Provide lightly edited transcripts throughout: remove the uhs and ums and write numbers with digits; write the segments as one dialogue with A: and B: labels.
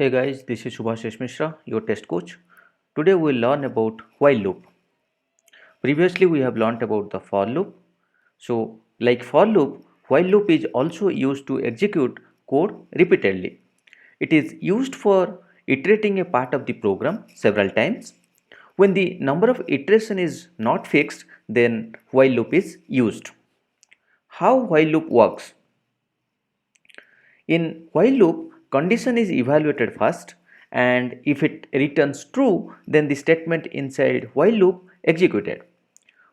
A: Hey guys, this is Subhashish Mishra, your test coach. Today we will learn about while loop. Previously we have learned about the for loop. So like for loop, while loop is also used to execute code repeatedly. It is used for iterating a part of the program several times. When the number of iteration is not fixed, then while loop is used. How while loop works? In while loop, condition is evaluated first, and if it returns true, then the statement inside while loop executed.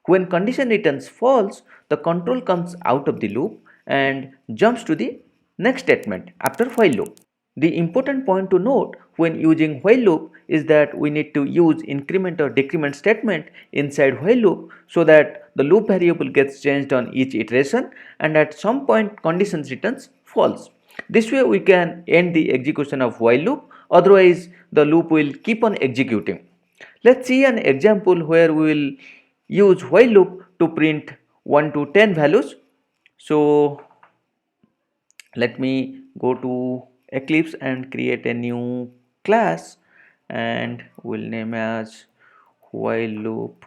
A: When condition returns false, the control comes out of the loop and jumps to the next statement after while loop. The important point to note when using while loop is that we need to use increment or decrement statement inside while loop so that the loop variable gets changed on each iteration and at some point condition returns false. This way we can end the execution of while loop, otherwise the loop will keep on executing. Let's see an example where we will use while loop to print 1 to 10 values. So let me go to Eclipse and create a new class and we'll name as while loop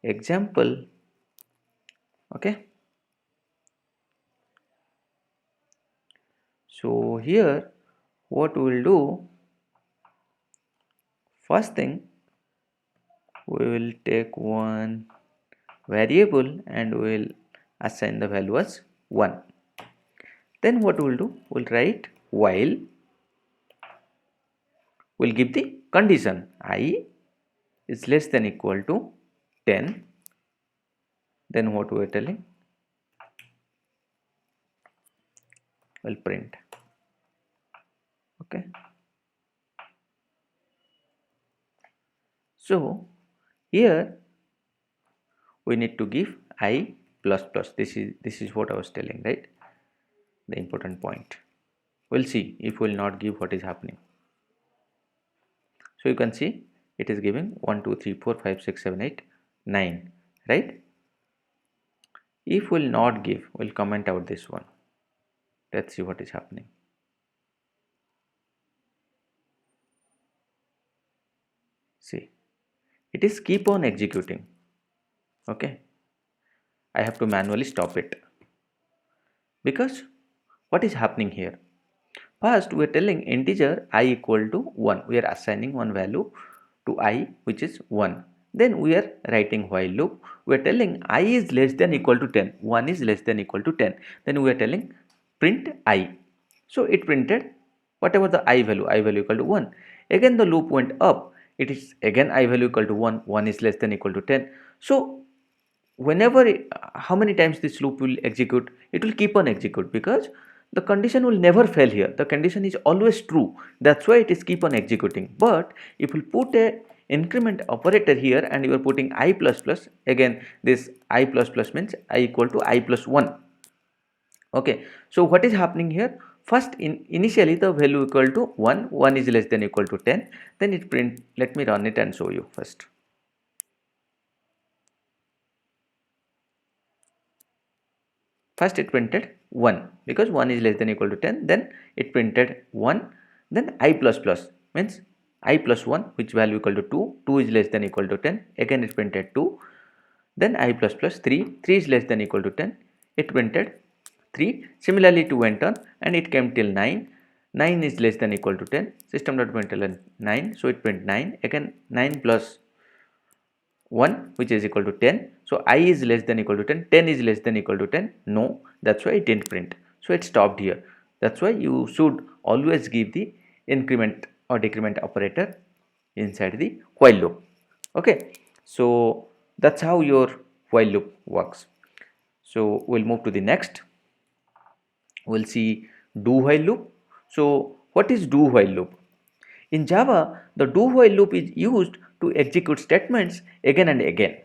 A: example. Okay, so here what we'll do, first thing we will take one variable and we'll assign the value as 1. Then what we'll do, we'll write while, we'll give the condition I is less than equal to 10. Then what we're telling, we'll print. Okay, so here we need to give I plus plus. This is what I was telling, right? The important point. We'll see if we'll not give what is happening. So you can see it is giving 1 2 3 4 5 6 7 8 9, right? If we'll not give, we'll comment out this one. Let's see what is happening. See, it is keep on executing. Okay, I have to manually stop it because what is happening here? First we are telling integer I equal to 1. We are assigning one value to I which is 1. Then we are writing while loop. We are telling I is less than equal to 10. 1 is less than equal to 10. Then we are telling print I. So it printed whatever the I value equal to 1. Again the loop went up. It is again I value equal to 1. 1 is less than equal to 10. So whenever how many times this loop will execute, it will keep on execute because the condition will never fail here. The condition is always true. That's why it is keep on executing. But if you put a increment operator here and you are putting I plus plus, again this I plus plus means I equal to I plus 1. Okay, so what is happening here? First initially the value equal to 1, 1 is less than equal to 10, then it print. Let me run it and show you first. First it printed 1 because 1 is less than equal to 10, then it printed 1, then I plus plus means I plus 1 which value equal to 2, 2 is less than equal to 10, again it printed 2, then I plus plus 3, 3 is less than equal to 10, it printed 3, similarly 2 went on and it came till 9, 9 is less than equal to 10, system.println 9, so it print 9, again 9 plus 1 which is equal to 10. So I is less than equal to 10, 10 is less than equal to 10, no, that's why it didn't print. So it stopped here. That's why you should always give the increment or decrement operator inside the while loop. Okay, so that's how your while loop works. So we'll move to the next. We'll see do while loop. So what is do while loop? In Java, the do while loop is used to execute statements again and again.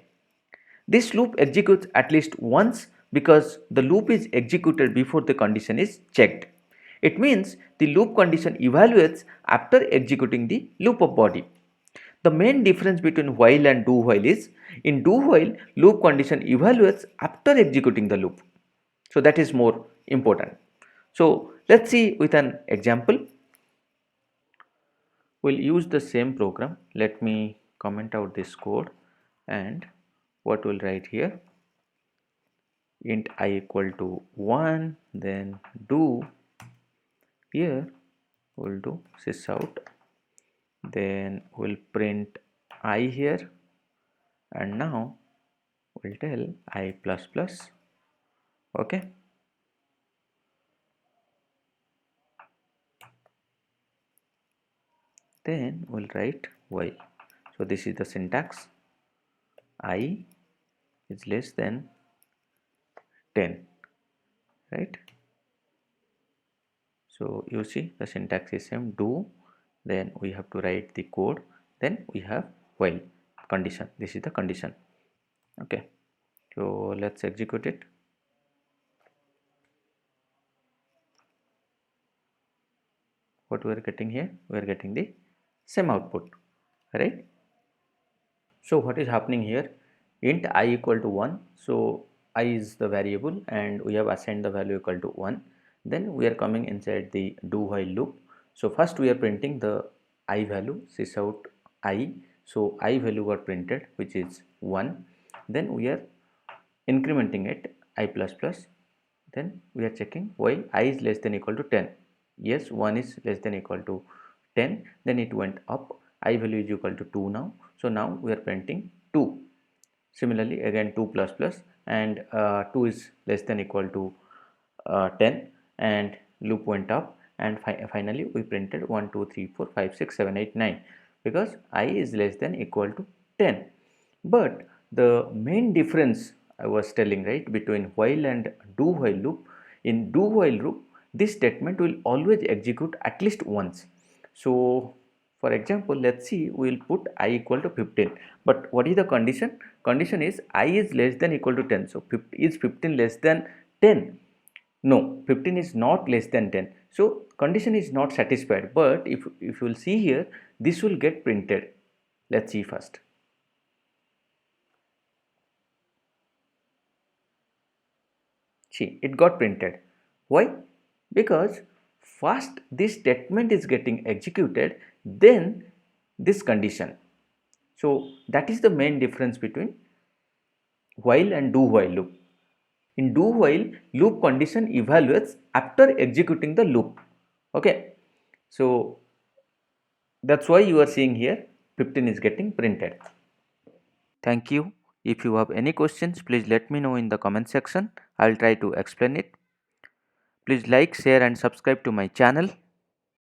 A: This loop executes at least once because the loop is executed before the condition is checked. It means the loop condition evaluates after executing the loop of body. The main difference between while and do while is in do while loop condition evaluates after executing the loop. So that is more important. So let's see with an example. We'll use the same program. Let me comment out this code, and what we'll write here, int I equal to 1, then do, here we'll do sysout, then we'll print I here, and now we'll tell I plus plus. Okay, then we'll write while. So this is the syntax, I is less than 10, right? So you see the syntax is same, do, then we have to write the code, then we have while condition. This is the condition. Okay, so let's execute it. What we are getting here, we are getting the same output, right? So what is happening here, int I equal to 1, so I is the variable and we have assigned the value equal to 1. Then we are coming inside the do while loop. So first we are printing the I value, sysout I, so I value got printed, which is 1. Then we are incrementing it I plus plus, then we are checking while I is less than equal to 10. Yes, 1 is less than equal to 10, then it went up, I value is equal to 2 now, so now we are printing 2. Similarly again 2 plus plus, and 2 is less than equal to 10, and loop went up, and finally we printed 1 2 3 4 5 6 7 8 9, because I is less than equal to 10. But the main difference I was telling, right, between while and do while loop, in do while loop this statement will always execute at least once. So for example, let's see, we will put I equal to 15, but what is the condition? Condition is I is less than equal to 10. So is 15 less than 10? No, 15 is not less than 10. So condition is not satisfied, but if you will see here, this will get printed. Let's see first. See, it got printed. Why? Because first this statement is getting executed, then this condition. So that is the main difference between while and do while loop. In do while, loop condition evaluates after executing the loop. Okay, so that's why you are seeing here 15 is getting printed. Thank you. If you have any questions, please let me know in the comment section. I'll try to explain it. Please like, share and subscribe to my channel.